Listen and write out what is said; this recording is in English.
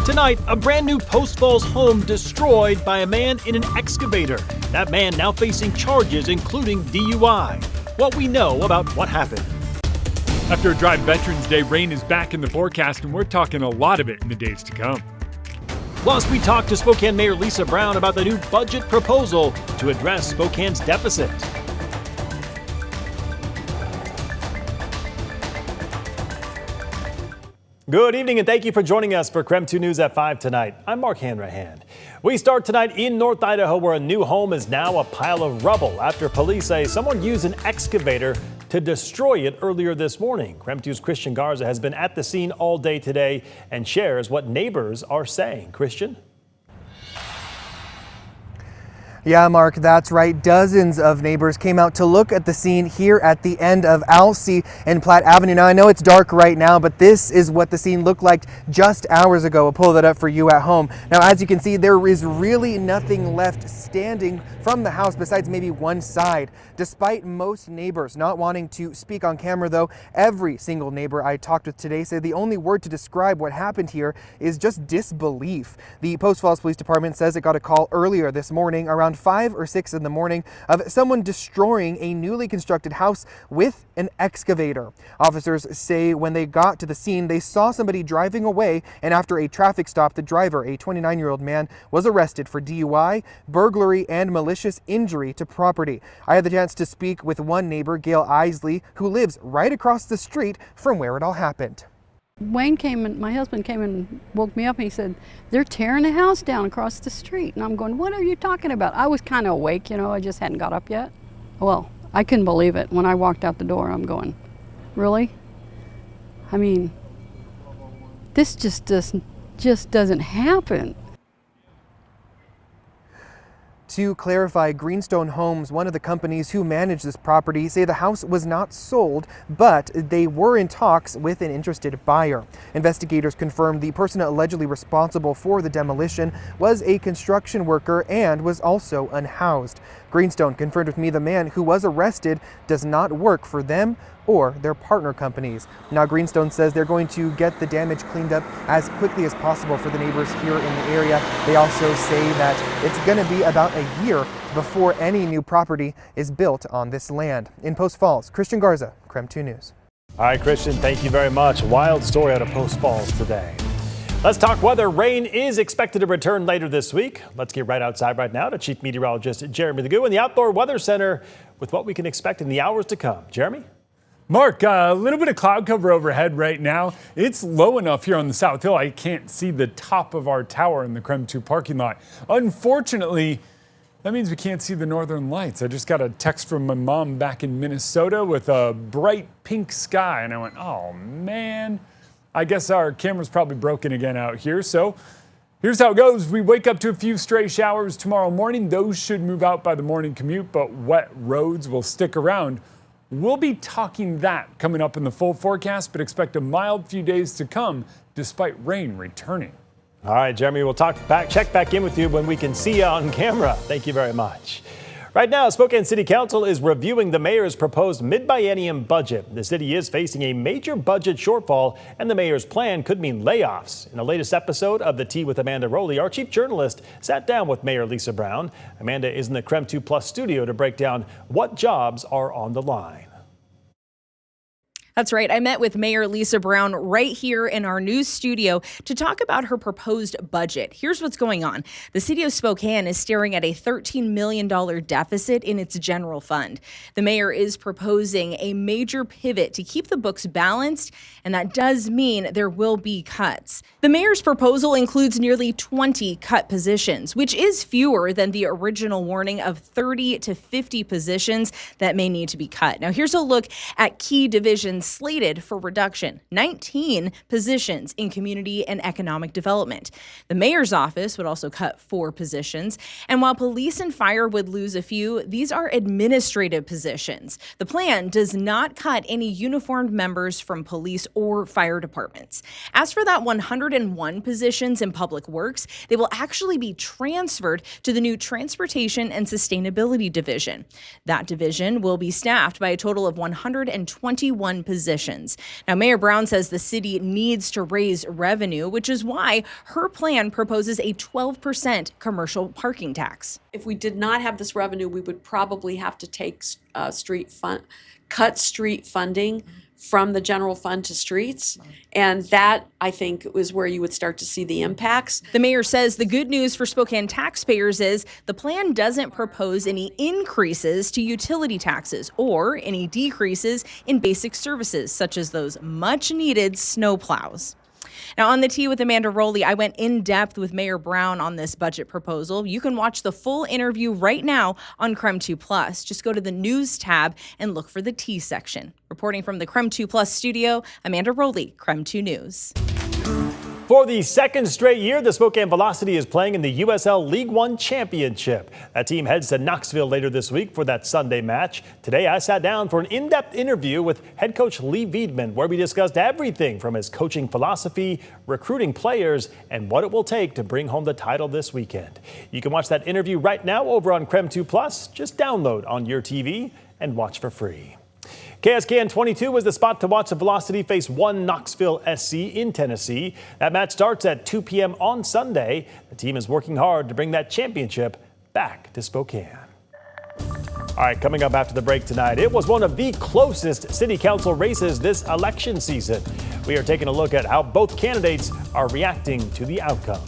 Tonight, a brand new Post Falls home destroyed by a man in an excavator. That man now facing charges, including DUI. What we know about what happened. After a dry Veterans Day, rain is back in the forecast, and we're talking a lot of it in the days to come. Plus, we talked to Spokane Mayor Lisa Brown about the new budget proposal to address Spokane's deficit. Good evening and thank you for joining us for KREM 2 News at 5 tonight. I'm Mark Hanrahan. We start tonight in North Idaho, where a new home is now a pile of rubble after police say someone used an excavator to destroy it earlier this morning. KREM 2's Christian Garza has been at the scene all day today and shares what neighbors are saying. Christian? Yeah, Mark, that's right. Dozens of neighbors came out to look at the scene here at the end of Alsea and Platte Avenue. Now, I know it's dark right now, but this is what the scene looked like just hours ago. I'll pull that up for you at home. Now, as you can see, there is really nothing left standing from the house besides maybe one side. Despite most neighbors not wanting to speak on camera, though, every single neighbor I talked with today said the only word to describe what happened here is just disbelief. The Post Falls Police Department says it got a call earlier this morning around 5 or 6 in the morning of someone destroying a newly constructed house with an excavator. Officers say when they got to the scene, they saw somebody driving away, and after a traffic stop, the driver, a 29-year-old man, was arrested for DUI, burglary, and malicious injury to property. I had the chance to speak with one neighbor, Gail Isley, who lives right across the street from where it all happened. Wayne came and my husband came and woke me up and he said, they're tearing the house down across the street. And I'm going, what are you talking about? I was kind of awake, you know, I just hadn't got up yet. Well, I couldn't believe it. When I walked out the door, I'm going, really? I mean, this just doesn't happen. To clarify, Greenstone Homes, one of the companies who manage this property, say the house was not sold, but they were in talks with an interested buyer. Investigators confirmed the person allegedly responsible for the demolition was a construction worker and was also unhoused. Greenstone confirmed with me the man who was arrested does not work for them or their partner companies. Now, Greenstone says they're going to get the damage cleaned up as quickly as possible for the neighbors here in the area. They also say that it's going to be about a year before any new property is built on this land. In Post Falls, Christian Garza, KREM 2 News. All right, Christian, thank you very much. Wild story out of Post Falls today. Let's talk weather. Rain is expected to return later this week. Let's get right outside right now to Chief Meteorologist Jeremy Legoo in the Outdoor Weather Center with what we can expect in the hours to come. Jeremy? Mark, a little bit of cloud cover overhead right now. It's low enough here on the South Hill. I can't see the top of our tower in the KREM 2 parking lot. Unfortunately, that means we can't see the northern lights. I just got a text from my mom back in Minnesota with a bright pink sky, and I went, oh man. I guess our camera's probably broken again out here, so here's how it goes. We wake up to a few stray showers tomorrow morning. Those should move out by the morning commute, but wet roads will stick around. We'll be talking that coming up in the full forecast, but expect a mild few days to come despite rain returning. All right, Jeremy, we'll check back in with you when we can see you on camera. Thank you very much. Right now, Spokane City Council is reviewing the mayor's proposed mid-biennium budget. The city is facing a major budget shortfall, and the mayor's plan could mean layoffs. In the latest episode of The Tea with Amanda Rowley, our chief journalist sat down with Mayor Lisa Brown. Amanda is in the KREM 2 Plus studio to break down what jobs are on the line. That's right. I met with Mayor Lisa Brown right here in our news studio to talk about her proposed budget. Here's what's going on. The city of Spokane is staring at a $13 million deficit in its general fund. The mayor is proposing a major pivot to keep the books balanced, and that does mean there will be cuts. The mayor's proposal includes nearly 20 cut positions, which is fewer than the original warning of 30 to 50 positions that may need to be cut. Now, here's a look at key divisions slated for reduction. 19 positions in community and economic development. The mayor's office would also cut 4 positions. And while police and fire would lose a few, these are administrative positions. The plan does not cut any uniformed members from police or fire departments. As for that 101 positions in public works, they will actually be transferred to the new Transportation and Sustainability Division. That division will be staffed by a total of 121 positions positions. Now, Mayor Brown says the city needs to raise revenue, which is why her plan proposes a 12% commercial parking tax. If we did not have this revenue, we would probably have to take cut street funding from the general fund to streets. And that, I think, is where you would start to see the impacts. The mayor says the good news for Spokane taxpayers is the plan doesn't propose any increases to utility taxes or any decreases in basic services, such as those much needed snow plows. Now, on the Tee with Amanda Rowley, I went in depth with Mayor Brown on this budget proposal. You can watch the full interview right now on KREM 2 Plus. Just go to the News tab and look for the Tee section. Reporting from the KREM 2 Plus studio, Amanda Rowley, KREM 2 News. For the second straight year, the Spokane Velocity is playing in the USL League One Championship. That team heads to Knoxville later this week for that Sunday match. Today, I sat down for an in-depth interview with head coach Lee Wiedman, where we discussed everything from his coaching philosophy, recruiting players, and what it will take to bring home the title this weekend. You can watch that interview right now over on KREM 2 Plus. Just download on your TV and watch for free. KSKN 22 was the spot to watch the Velocity face one Knoxville SC in Tennessee. That match starts at 2 p.m. on Sunday. The team is working hard to bring that championship back to Spokane. All right, coming up after the break tonight, it was one of the closest city council races this election season. We are taking a look at how both candidates are reacting to the outcome.